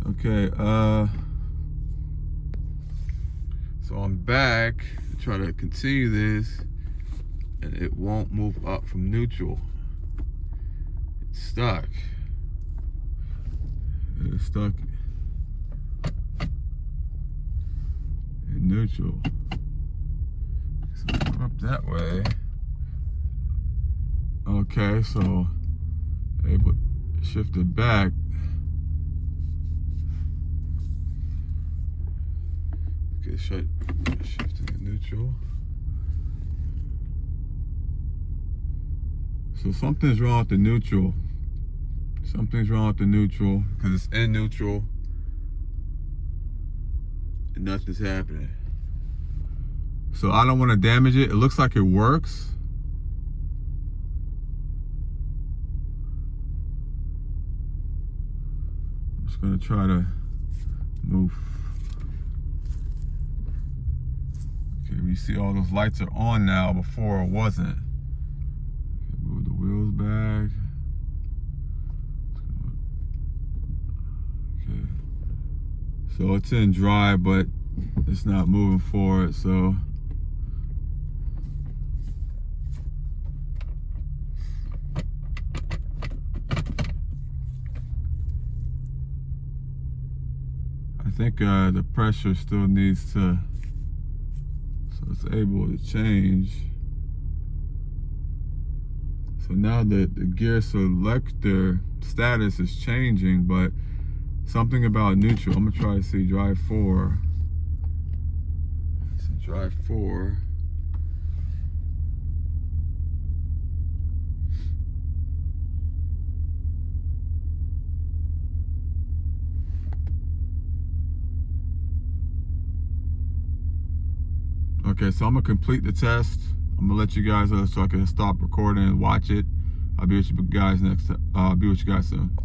Okay, so I'm back to try to continue this, and it won't move up from neutral. It's stuck. It's stuck in neutral. So I'm up that way. Okay, so able to shift it back. Okay, shifting to neutral. So something's wrong with the neutral. Something's wrong with the neutral because it's in neutral and nothing's happening. So I don't want to damage it. It looks like it works. I'm just gonna try to move. Okay, we see all those lights are on now. Before it wasn't. Okay, move the wheels back. Okay, so it's in drive, but it's not moving forward. So I think the pressure still needs to, so it's able to change. So now the gear selector status is changing, but something about neutral. I'm gonna try to see drive 4. So drive 4. Okay, so I'm gonna complete the test. I'm gonna let you guys so I can stop recording and watch it. I'll be with you guys soon.